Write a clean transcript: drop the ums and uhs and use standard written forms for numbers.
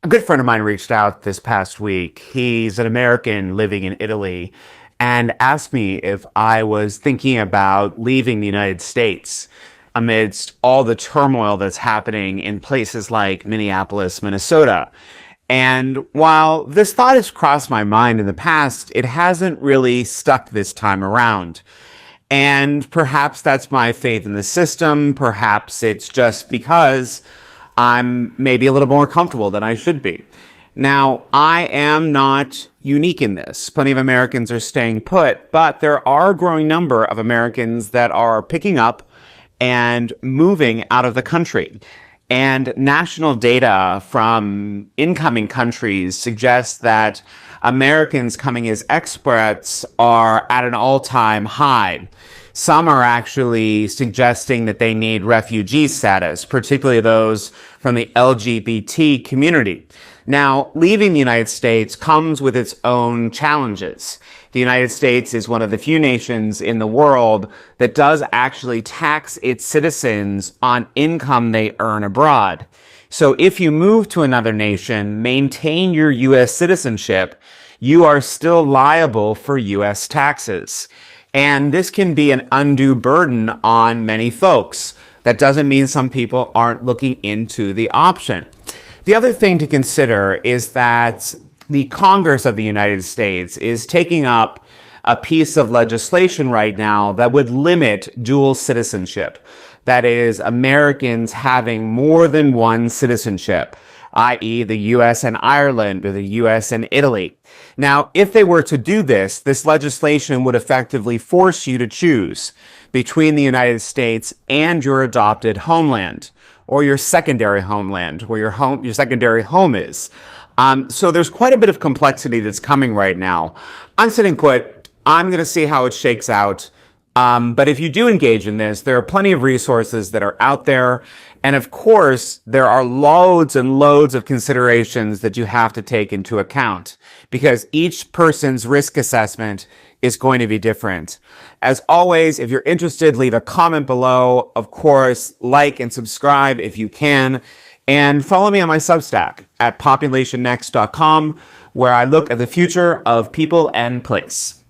A good friend of mine reached out this past week. He's an American living in Italy and asked me if I was thinking about leaving the United States amidst all the turmoil that's happening in places like Minneapolis, Minnesota. And while this thought has crossed my mind in the past, it hasn't really stuck this time around. And perhaps that's my faith in the system. Perhaps it's just because I'm maybe a little more comfortable than I should be. Now, I am not unique in this. Plenty of Americans are staying put, but there are a growing number of Americans that are picking up and moving out of the country. And national data from incoming countries suggests that Americans coming as expats are at an all-time high. Some are actually suggesting that they need refugee status, particularly those from the LGBT community. Now, leaving the United States comes with its own challenges. The United States is one of the few nations in the world that does actually tax its citizens on income they earn abroad. So if you move to another nation, maintain your U.S. citizenship, you are still liable for U.S. taxes. And this can be an undue burden on many folks. That doesn't mean some people aren't looking into the option. The other thing to consider is that the Congress of the United States is taking up a piece of legislation right now that would limit dual citizenship. That is, Americans having more than one citizenship, i.e. the U.S. and Ireland or the U.S. and Italy. Now, if they were to do this, this legislation would effectively force you to choose between the United States and your adopted homeland, or your secondary homeland, where your secondary home is. So there's quite a bit of complexity that's coming right now. I'm sitting put. I'm going to see how it shakes out. But if you do engage in this, there are plenty of resources that are out there. And of course, there are loads and loads of considerations that you have to take into account because each person's risk assessment is going to be different. As always, if you're interested, leave a comment below. Of course, like and subscribe if you can. And follow me on my Substack at populationnext.com, where I look at the future of people and place.